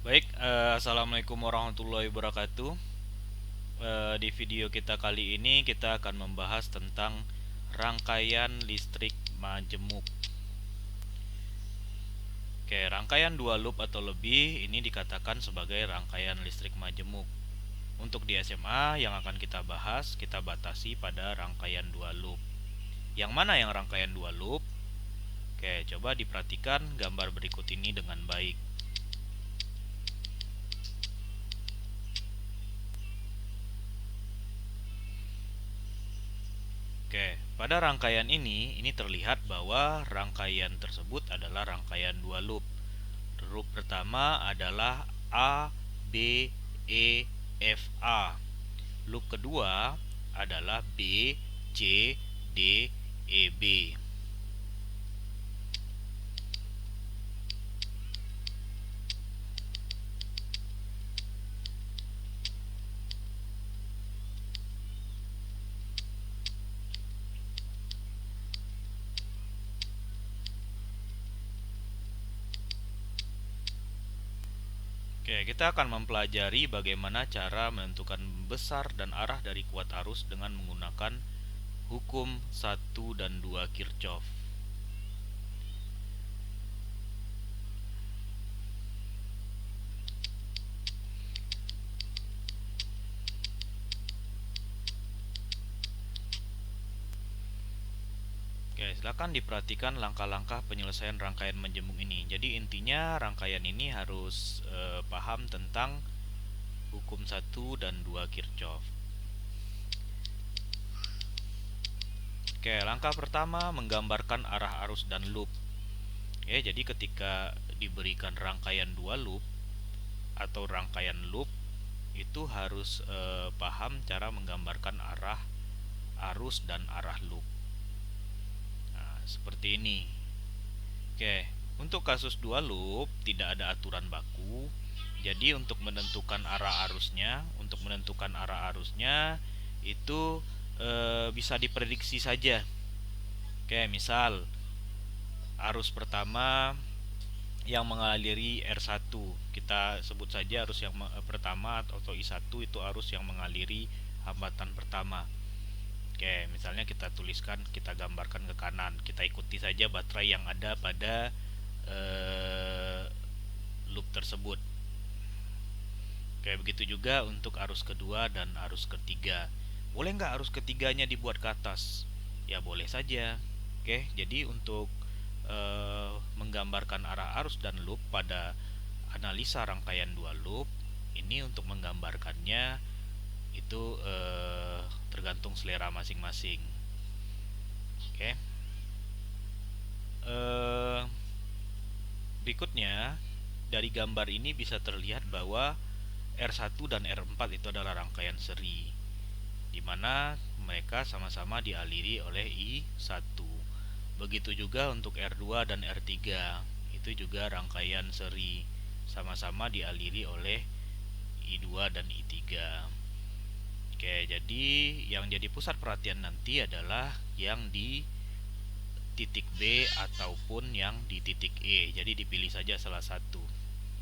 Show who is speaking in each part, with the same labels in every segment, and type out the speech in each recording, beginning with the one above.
Speaker 1: Baik, assalamualaikum warahmatullahi wabarakatuh. Di video kita kali ini kita akan membahas tentang rangkaian listrik majemuk. Oke, rangkaian dua loop atau lebih ini dikatakan sebagai rangkaian listrik majemuk. Untuk di SMA yang akan kita bahas, kita batasi pada rangkaian dua loop. Yang mana yang rangkaian dua loop? Oke, coba diperhatikan gambar berikut ini dengan baik. Oke, pada rangkaian ini terlihat bahwa rangkaian tersebut adalah rangkaian dua loop. Loop pertama adalah A, B, E, F, A. Loop kedua adalah B, C, D, E, B. Oke, kita akan mempelajari bagaimana cara menentukan besar dan arah dari kuat arus dengan menggunakan hukum 1 dan 2 Kirchhoff. Oke, silakan diperhatikan langkah-langkah penyelesaian rangkaian majemuk ini. Jadi intinya rangkaian ini harus paham tentang hukum 1 dan 2 Kirchhoff. Oke, langkah pertama menggambarkan arah arus dan loop. Ya, jadi ketika diberikan rangkaian dua loop atau rangkaian loop itu harus paham cara menggambarkan arah arus dan arah loop. Nah, seperti ini. Oke, untuk kasus dua loop tidak ada aturan baku. Jadi untuk menentukan arah arusnya itu bisa diprediksi saja. Oke, misal arus pertama yang mengaliri R1, kita sebut saja arus yang pertama atau I1 itu arus yang mengaliri hambatan pertama. Oke, misalnya kita tuliskan, kita gambarkan ke kanan, kita ikuti saja baterai yang ada pada loop tersebut. Oke, begitu juga untuk arus kedua dan arus ketiga. Boleh nggak arus ketiganya dibuat ke atas? Ya boleh saja. Oke, jadi untuk menggambarkan arah arus dan loop pada analisa rangkaian dua loop, ini untuk menggambarkannya itu tergantung selera masing-masing. Oke. Berikutnya dari gambar ini bisa terlihat bahwa R1 dan R4 itu adalah rangkaian seri, di mana mereka sama-sama dialiri oleh I1. Begitu juga untuk R2 dan R3, itu juga rangkaian seri, sama-sama dialiri oleh I2 dan I3. Oke, jadi yang jadi pusat perhatian nanti adalah yang di titik B ataupun yang di titik E. Jadi dipilih saja salah satu.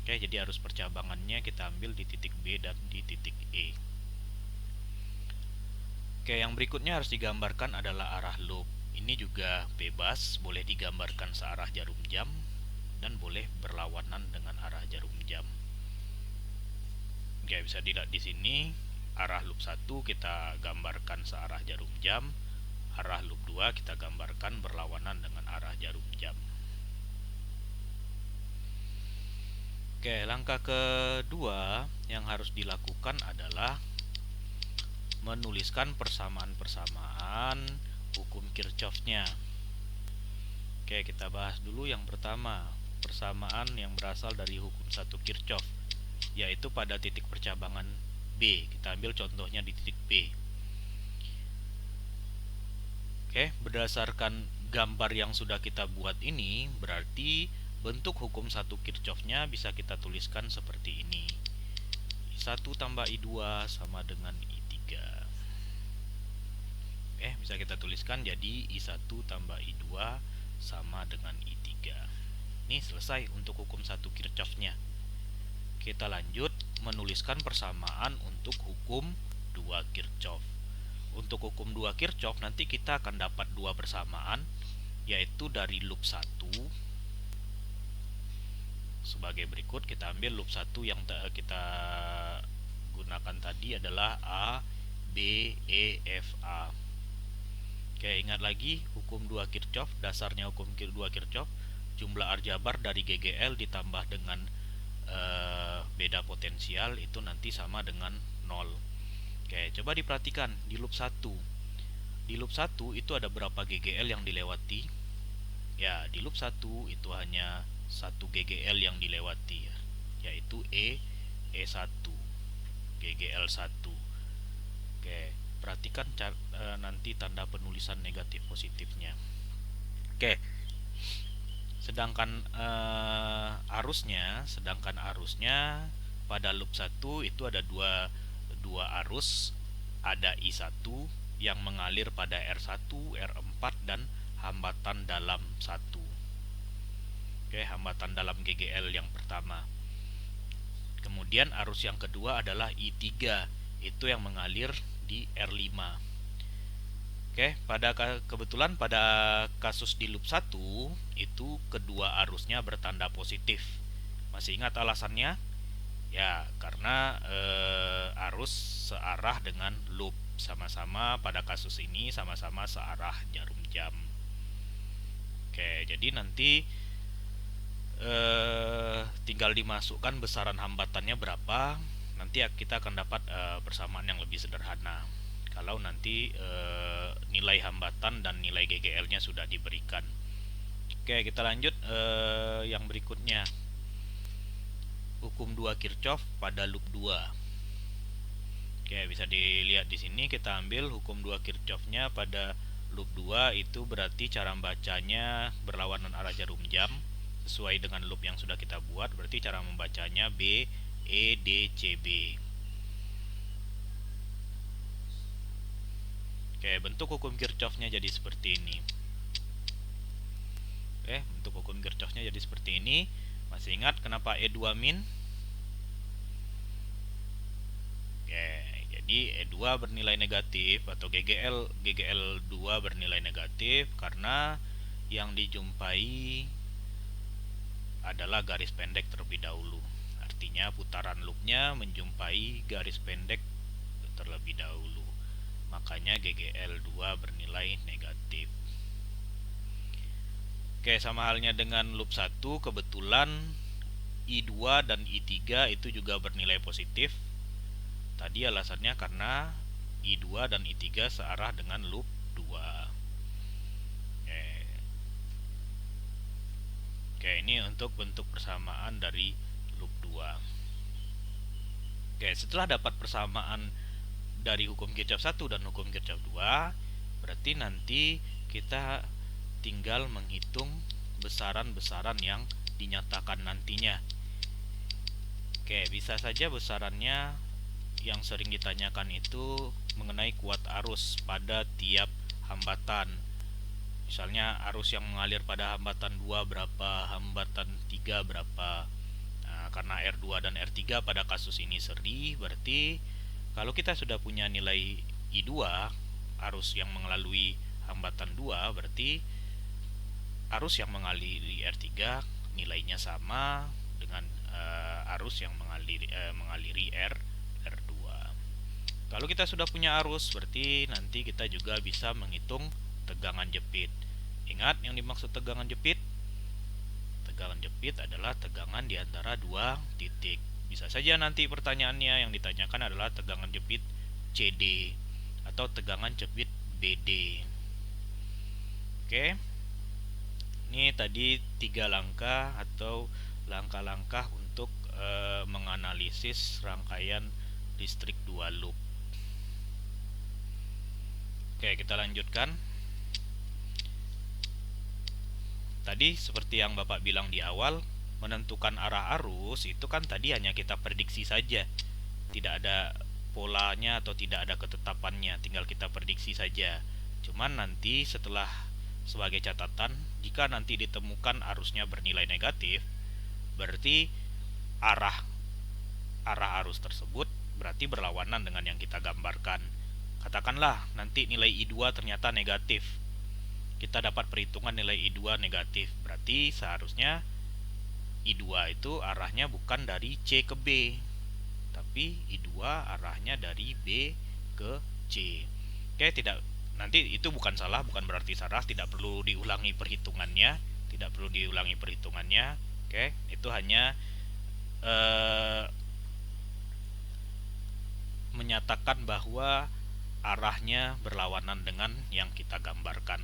Speaker 1: Oke, jadi arus percabangannya kita ambil di titik B dan di titik E. Oke, yang berikutnya harus digambarkan adalah arah loop. Ini juga bebas, boleh digambarkan searah jarum jam dan boleh berlawanan dengan arah jarum jam. Oke, bisa dilihat di sini arah loop 1 kita gambarkan searah jarum jam, arah loop 2 kita gambarkan berlawanan dengan arah jarum jam. Oke, langkah kedua yang harus dilakukan adalah menuliskan persamaan-persamaan hukum Kirchhoff-nya. Oke, kita bahas dulu yang pertama, persamaan yang berasal dari hukum 1 Kirchhoff, yaitu pada titik percabangan B. Kita ambil contohnya di titik B. Oke, berdasarkan gambar yang sudah kita buat ini, berarti bentuk hukum 1 Kirchhoff-nya bisa kita tuliskan seperti ini. I1 tambah I2 sama dengan I3. Bisa kita tuliskan jadi I1 tambah I2 sama dengan I3. Ini selesai untuk hukum 1 Kirchhoff-nya. kita lanjut menuliskan persamaan untuk hukum 2 Kirchhoff. Untuk hukum 2 Kirchhoff nanti kita akan dapat dua persamaan, yaitu dari loop 1 sebagai berikut. Kita ambil loop 1 yang kita gunakan tadi adalah A, B, E, F, A. Oke, ingat lagi hukum 2 Kirchhoff, dasarnya hukum 2 Kirchhoff, jumlah aljabar dari GGL ditambah dengan beda potensial itu nanti sama dengan 0. Oke, coba diperhatikan di loop 1. Di loop 1 itu ada berapa GGL yang dilewati? Ya, di loop 1 itu hanya 1 GGL yang dilewati, yaitu E1, GGL 1. Oke, perhatikan nanti tanda penulisan negatif positifnya. Oke, sedangkan arusnya pada loop 1 itu ada dua arus, ada I1 yang mengalir pada R1, R4 dan hambatan dalam 1. Oke, hambatan dalam GGL yang pertama. Kemudian arus yang kedua adalah I3, itu yang mengalir di R5. Oke, kebetulan pada kasus di loop 1 itu kedua arusnya bertanda positif. Masih ingat alasannya? Ya, karena arus searah dengan loop, sama-sama pada kasus ini sama-sama searah jarum jam. Oke, jadi nanti tinggal dimasukkan besaran hambatannya berapa. Nanti kita akan dapat persamaan yang lebih sederhana kalau nanti nilai hambatan dan nilai GGL-nya sudah diberikan. Oke, kita lanjut yang berikutnya. Hukum 2 Kirchhoff pada loop 2. Oke, bisa dilihat di sini kita ambil hukum 2 Kirchhoff-nya pada loop 2, itu berarti cara membacanya berlawanan arah jarum jam sesuai dengan loop yang sudah kita buat. Berarti cara membacanya B, E, D, C, B. Oke, bentuk hukum Kirchhoff-nya jadi seperti ini. Oke, bentuk hukum Kirchhoff-nya jadi seperti ini. Masih ingat kenapa E2 min? Oke, jadi E2 bernilai negatif atau GGL 2 bernilai negatif karena yang dijumpai adalah garis pendek terlebih dahulu. Artinya putaran loopnya menjumpai garis pendek terlebih dahulu. Makanya GGL 2 bernilai negatif. Oke, sama halnya dengan loop 1, kebetulan I2 dan I3 itu juga bernilai positif. Tadi alasannya karena I2 dan I3 searah dengan loop 2. Oke, ini untuk bentuk persamaan dari loop 2. Oke, setelah dapat persamaan dari hukum Kirchhoff 1 dan hukum Kirchhoff 2, berarti nanti kita tinggal menghitung besaran-besaran yang dinyatakan nantinya. Oke, bisa saja besarannya yang sering ditanyakan itu mengenai kuat arus pada tiap hambatan. Misalnya arus yang mengalir pada hambatan 2 berapa, hambatan 3 berapa. Nah, karena R2 dan R3 pada kasus ini seri, berarti kalau kita sudah punya nilai I2, arus yang melalui hambatan 2, berarti arus yang mengaliri R3 nilainya sama dengan arus yang mengaliri R2. Kalau kita sudah punya arus, berarti nanti kita juga bisa menghitung tegangan jepit. Ingat yang dimaksud tegangan jepit? Tegangan jepit adalah tegangan di antara dua titik. Bisa saja nanti pertanyaannya yang ditanyakan adalah tegangan jepit CD atau tegangan jepit BD. Oke. Ini tadi 3 langkah atau langkah-langkah untuk menganalisis rangkaian listrik 2 loop. Oke, kita lanjutkan. Tadi seperti yang Bapak bilang di awal, menentukan arah arus itu kan tadi hanya kita prediksi saja. Tidak ada polanya atau tidak ada ketetapannya, tinggal kita prediksi saja. Cuman nanti setelah, sebagai catatan, jika nanti ditemukan arusnya bernilai negatif, berarti arah arah arus tersebut berarti berlawanan dengan yang kita gambarkan. Katakanlah nanti nilai I2 ternyata negatif. Kita dapat perhitungan nilai I2 negatif. Berarti seharusnya I2 itu arahnya bukan dari C ke B, tapi I2 arahnya dari B ke C. Oke, tidak, nanti itu bukan salah, bukan berarti salah, tidak perlu diulangi perhitungannya, tidak perlu diulangi perhitungannya. Oke, itu hanya menyatakan bahwa arahnya berlawanan dengan yang kita gambarkan.